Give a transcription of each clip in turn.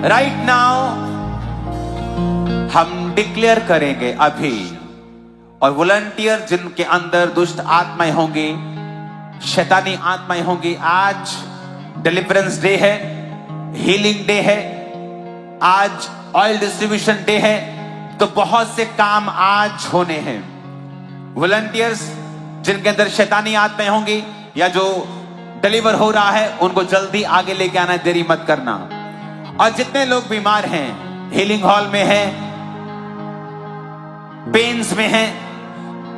Right now हम declare करेंगे अभी, और वॉलंटियर जिनके अंदर दुष्ट आत्माएं होंगी, शैतानी आत्माएं होंगी, आज डिलीवरेंस डे है, हीलिंग डे है, आज ऑयल डिस्ट्रीब्यूशन डे है, तो बहुत से काम आज होने हैं। वॉलंटियर्स जिनके अंदर शैतानी आत्माएं होंगी या जो डिलीवर हो रहा है, उनको जल्दी आगे लेके आना, देरी मत करना। और जितने लोग बीमार हैं, हीलिंग हॉल में हैं, पेन्स में हैं,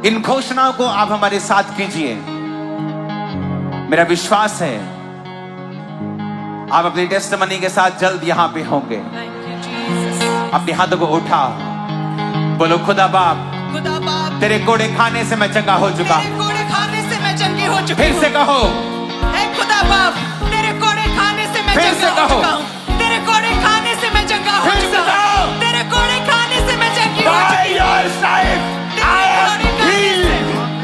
इन घोषणाओं को आप हमारे साथ कीजिए। मेरा विश्वास है आप अपनी टेस्टिमनी के साथ जल्द यहां पे होंगे। अपने हाथों को उठाओ, बोलो खुदा बाप, तेरे कोड़े खाने से मैं चंगा हो चुका। फिर से कहो, खुदा बाप, तेरे कोड़े खाने से मैं फिर से चंगा हो कहो। चुका हूं। तेरे कोड़े खाने से मैं चंगा हो फिर से चुका कहो। हूं। तेरे कोड़े खाने से मैं चंगी हो By चुकी हूं। your stripes, I am healed.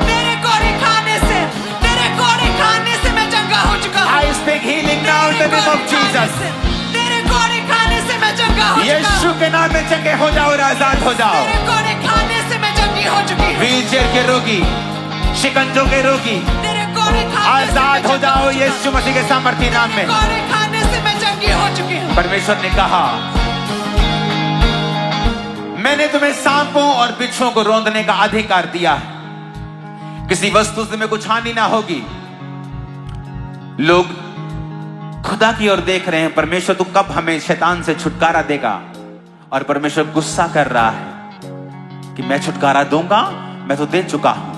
तेरे कोड़े खाने से, तेरे कोड़े खाने से मैं चंगा हो चुका हूं। I speak healing now in the name of Jesus. तेरे कोड़े खाने से मैं चंगा हो चुका यीशु हूं। के नाम में चंगे हो जाओ और आजाद हो जाओ। तेरे कोड़े खाने से मैं चंगी हो चुकी हूं। व्हील चेयर के रोगी, शिकंजों के रोगी, तेरे कोड़े खाने से आजाद मैं हो चंगा जाओ चुका हूं। यीशु मसीह के सामर्थ्य नाम में। कोड़े खाने से मैं चंगी हो चुकी हूं। परमेश्वर ने कहा, मैंने तुम्हें सांपों और बिच्छुओं को रौंदने का अधिकार दिया है, किसी वस्तु से में कुछ हानि ना होगी। लोग खुदा की ओर देख रहे हैं, परमेश्वर तू कब हमें शैतान से छुटकारा देगा। और परमेश्वर गुस्सा कर रहा है कि मैं छुटकारा दूंगा, मैं तो दे चुका हूं,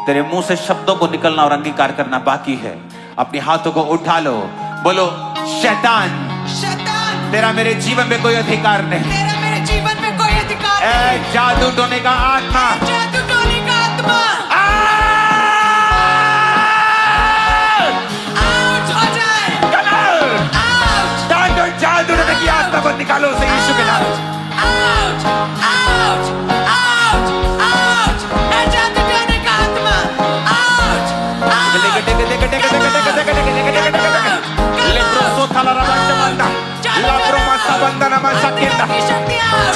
तेरे मुंह से शब्दों को निकलना और अंगीकार करना बाकी है। अपने हाथों को उठा लो, बोलो शैतान, शैतान, तेरा मेरे जीवन में कोई अधिकार नहीं। तेरा मेरे जीवन में कोई अधिकार ए नहीं। जादू टोने का आत्मा, जादू टोने का आत्मा, आउट हो जाए। आउट, जादू टोने की आत्मा को निकालो उसे यीशु के नाम। Out, out, out, out. ए जादू टोने का आत्मा, आउट,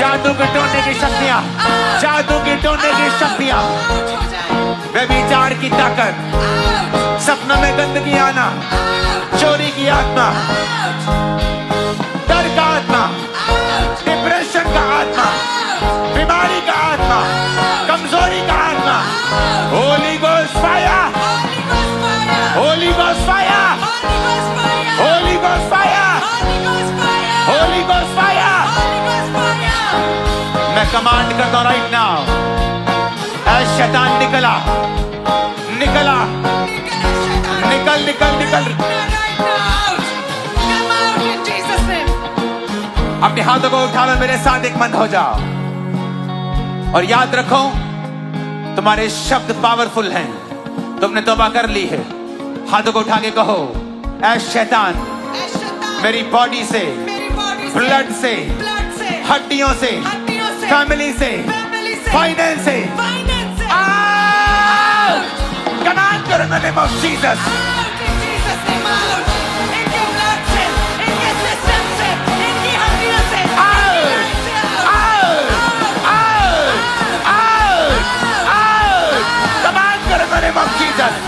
जादू के टोने की शक्तियां, जादू के टोने की शक्तियां, व्यभिचार की ताकत, सपना में गंदगी आना, चोरी की आत्मा, डर का आत्मा, डिप्रेशन का आत्मा, बीमारी का आत्मा, कमजोरी का आत्मा, Holi ghost fire, Holi ghost fire, Holi ghost fire, Holi ghost fire. मैं कमांड करता हूं राइट नाउ, ऐ शैतान निकला, निकला, निकल निकल निकल। अपने हाथों को उठा लो, मेरे साथ एक मन हो जाओ और याद रखो तुम्हारे शब्द पावरफुल हैं। तुमने तौबा कर ली है। हाथों को उठा के कहो, ऐ शैतान मेरी बॉडी से, ब्लड से, हड्डियों से, फैमिली से, फाइनेंस से, कमांड करो in the name of Jesus. Command करो in the name of Jesus.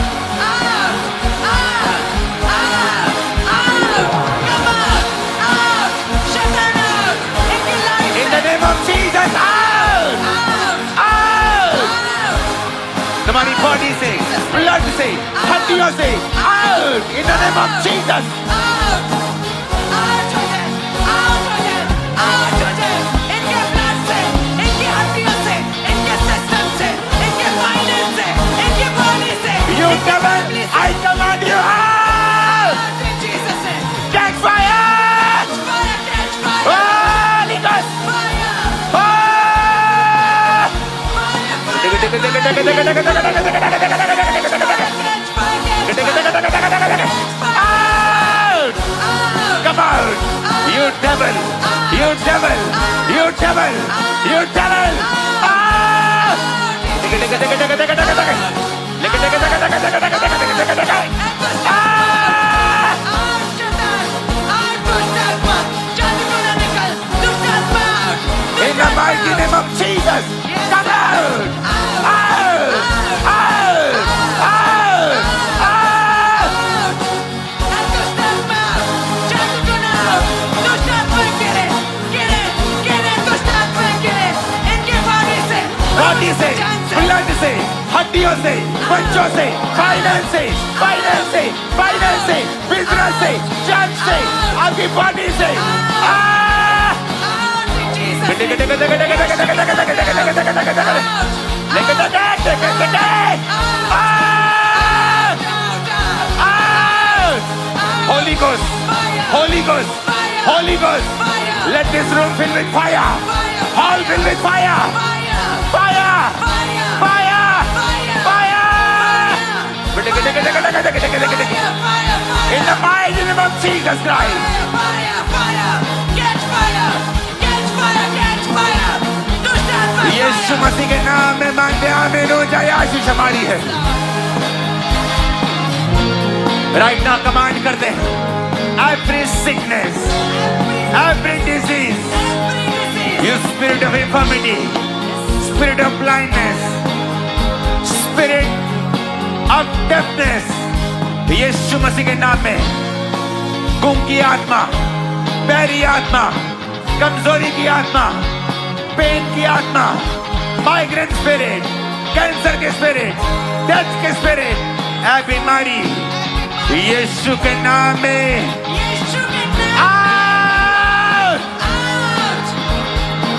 तुम्हारी बॉडी से, ब्लड से, हड्डियों से, out in the name of Jesus. You devil, I command you out! Catch fire! Holy Ghost! Out! Come out! You devil! You devil! You devil! You devil! Out! बीवियों से, बच्चों से, finance से, business से, church से, आपकी body से। Holy Ghost, Holy Ghost, Holy Ghost, let this room fill with fire, hall fill with fire, fire, fire, fire. In the mighty name of Jesus Christ. यीशु मसीह के नाम में मांगते हैं, आमीन हो जाए। आशीष हमारी है। राइट नाउ कमांड करते हैं, every sickness, every disease, you spirit of infirmity, spirit of blindness, spirit of deafness, यीशु मसीह के नाम में गुम की आत्मा, बहरी आत्मा, कमजोरी की आत्मा, पेन की आत्मा, माइग्रेन स्पिरिट, कैंसर के स्पिरिट, डेथ के स्पिरिट, ऐ बीमारी यीशु के नाम में आउट,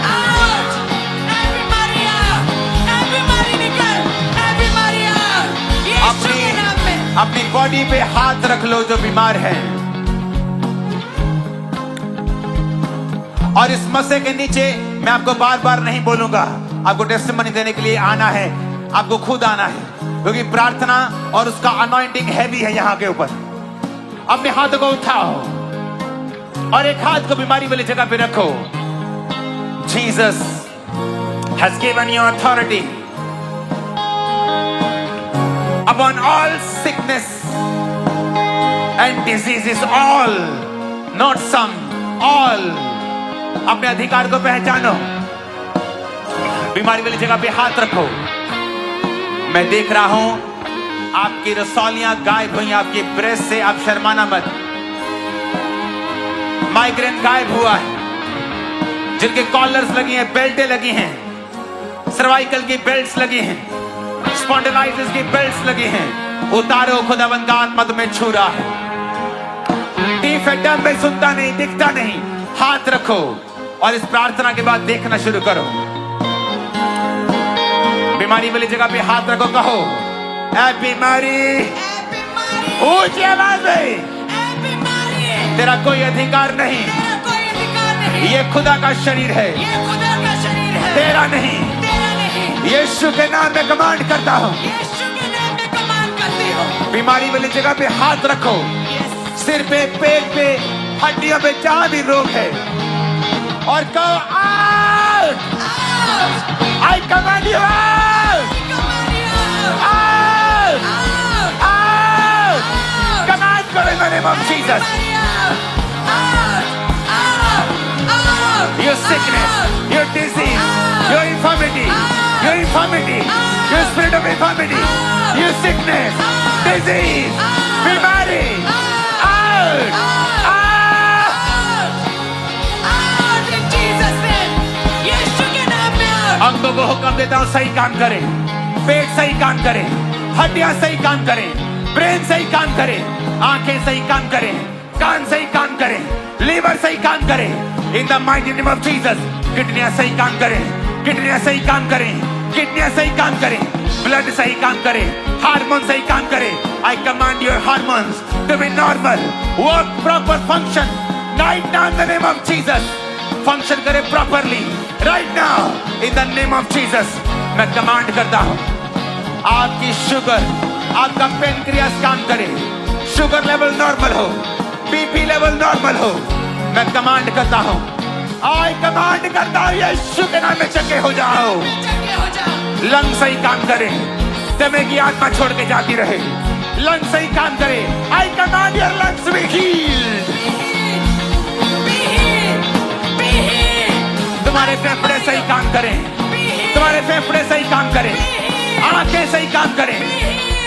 आउट, everybody निकल, everybody out, यीशु के नाम में। अपनी बॉडी पे हाथ रख लो जो बीमार है, और इस मसले के नीचे मैं आपको बार बार नहीं बोलूंगा, आपको टेस्टिमनी देने के लिए आना है, आपको खुद आना है, क्योंकि प्रार्थना और उसका अनॉइंटिंग हैवी है यहां के ऊपर। अपने हाथों को उठाओ और एक हाथ को बीमारी वाली जगह पे रखो। Jesus has given you authority upon all sickness and diseases, all, not some, all. अपने अधिकार को पहचानो, बीमारी वाली जगह पे हाथ रखो। मैं देख रहा हूं आपकी रसौलियां गायब हुई, आपकी ब्रेस्ट से, आप शर्माना मत। माइग्रेन गायब हुआ है, जिनके कॉलर्स लगी हैं, बेल्टें लगी हैं, सर्वाइकल की बेल्ट्स लगी हैं, स्पॉन्डिलाइटिस की बेल्ट्स लगी हैं, उतारो, खुदावंद का आत्मा तुम्हें छू रहा है। टीफेडम में सुनता नहीं, दिखता नहीं, हाथ रखो और इस प्रार्थना के बाद देखना शुरू करो। बीमारी वाली जगह पे हाथ रखो, कहो ऐ बीमारी, ऊंची आवाज में, तेरा कोई अधिकार नहीं, ये खुदा का शरीर है, तेरा नहीं। यीशु के नाम में कमांड करता हूं, बीमारी वाली जगह पे हाथ रखो, सिर पे, पेट पे, हड्डियों पे, जहां भी रोग है, और कहो out, I command you out, out, out, command करो in the name of Jesus. Your sickness, your disease, your infirmity, your spirit of infirmity, your sickness, disease, बीमारी, out, अंगों को हुक्म देता हूं सही काम करें, पेट सही काम करें, हड्डियां सही काम करें, ब्रेन सही काम करें, आंखें सही काम करें, कान सही काम करें, लीवर सही काम करें। In the mighty name of Jesus, किडनियां सही काम करें, किडनियां सही काम करें, किडनियां सही काम करें, ब्लड सही काम करें, हार्मोन सही काम करें। I command your hormones to be normal, work proper function right now in the name of Jesus. Function करे properly right now in the name of Jesus. मैं कमांड करता हूं आपकी शुगर, आपका पेनक्रियास काम करे, शुगर लेवल नॉर्मल हो, BP level normal हो। मैं कमांड करता हूं, आई कमांड करता हूं, यीशु के नाम में चंगे हो जाओ। लंग सही काम करे, दमे की आत्मा छोड़ के जाती रहे, लंग सही काम करे। आई command your lungs be healed. तुम्हारे फेफड़े सही काम करें, तुम्हारे फेफड़े सही काम करें, आंखें सही काम करें,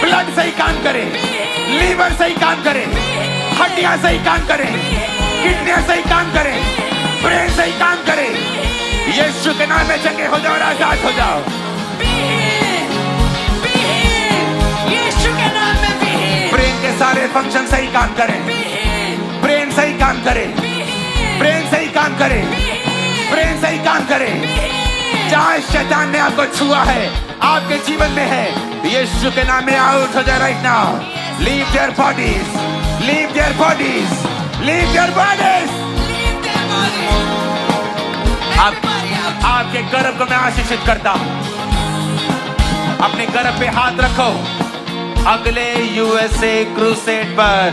ब्लड सही काम करें, लीवर सही काम करें, हड्डियां सही काम करें, किडनियां सही काम करें, ब्रेन सही काम करें। यीशु के नाम में चंगे हो जाओ और आजाद हो जाओ। सारे फंक्शन सही काम करें, Be healed. ब्रेन सही काम करे, Be healed. ब्रेन सही काम करे, Be healed. ब्रेन सही काम करे। Be healed. जहां शैतान ने आपको छुआ है, आपके जीवन में है, यीशु के नाम में आउट हो जाए right now. Leave their bodies, leave their bodies, leave their bodies. Leave their body. Everybody out. आपके गर्भ को मैं आशीषित करता हूं। अपने गर्भ पे हाथ रखो। अगले यूएसए क्रूसेड पर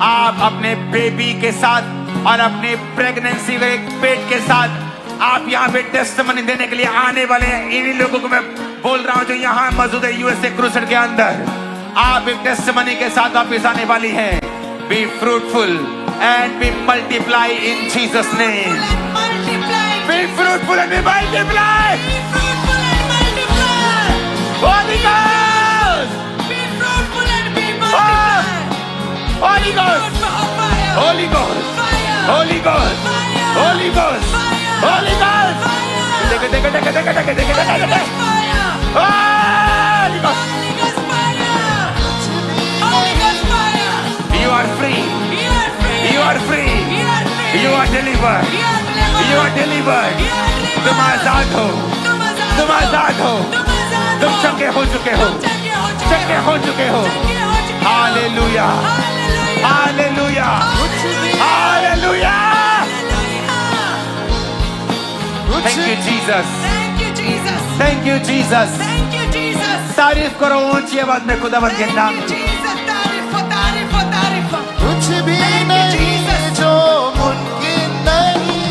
आप अपने बेबी के साथ और अपने प्रेगनेंसी के पेट के साथ आप यहाँ पे टेस्टिमनी देने के लिए आने वाले हैं। इन्हीं लोगों को मैं बोल रहा हूं जो यहाँ मौजूद है यूएसए क्रूसेड के अंदर। आप एक टेस्टिमनी के साथ वापस आने वाली हैं। Be fruitful and be multiply in Jesus name. And multiply. Be fruitful and be multiply. Be fruitful and multiply. Holy Ghost. Be fruitful and be multiply. Holy Ghost. Fruit for fire. Holy Ghost. Fire. Holy Ghost. Fire. Holy Ghost. Fire. Holy Ghost. Fire. Deke, deke, deke, deke, deke, deke, deke, Holy deke. Ghost fire. Holy Ghost. Holy Ghost fire. Holy Ghost fire. You are free. You are free. You are free. You are free. You are delivered. You are delivered. You are delivered. You are delivered. तुम आजाद हो। तुम आजाद तुम आजाद हो। तुम आजाद तुम हो। चंगे हो चुके हो। तुम चंगे हो चुके चंगे हो चुके हो। चंगे हो चुके हो। Hallelujah. Hallelujah. Hallelujah. Hallelujah. Hallelujah. Hallelujah. Thank you Jesus. Thank you, Jesus. Thank you Jesus. Thank you, Jesus. तारीफ करो ऊंची आवाज में खुदावंद के नाम Thank you, की। Jesus. तारीफ हो, तारीफ हो, तारीफ हो। कुछ भी Thank you, नहीं Jesus. जो मुमकिन नहीं,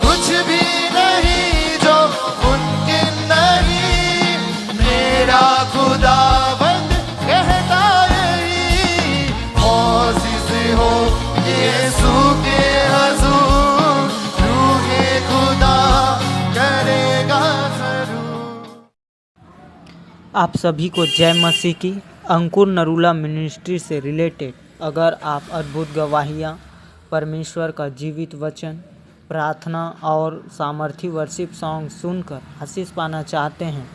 कुछ भी नहीं जो मुमकिन नहीं, मेरा खुदावंद कहता यही, मौजिज़ हो यीशु के हुज़ूर, रूहे खुदा करेगा ज़रूर। आप सभी को जय मसीह की। अंकुर नरूला मिनिस्ट्री से रिलेटेड अगर आप अद्भुत गवाहियाँ, परमेश्वर का जीवित वचन, प्रार्थना और सामर्थी वर्शिप सॉन्ग सुनकर आशीष पाना चाहते हैं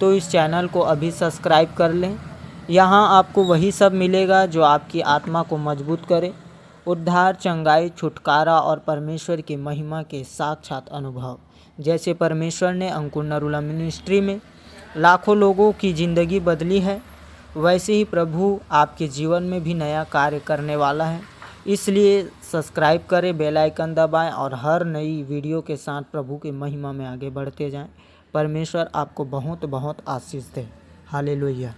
तो इस चैनल को अभी सब्सक्राइब कर लें। यहाँ आपको वही सब मिलेगा जो आपकी आत्मा को मजबूत करे, उद्धार, चंगाई, छुटकारा और परमेश्वर की महिमा के साक्षात अनुभव। जैसे परमेश्वर ने अंकुर नरूला मिनिस्ट्री में लाखों लोगों की ज़िंदगी बदली है, वैसे ही प्रभु आपके जीवन में भी नया कार्य करने वाला है। इसलिए सब्सक्राइब करें, बेल आइकन दबाएं और हर नई वीडियो के साथ प्रभु की महिमा में आगे बढ़ते जाएं। परमेश्वर आपको बहुत बहुत आशीष दे। हालेलुया।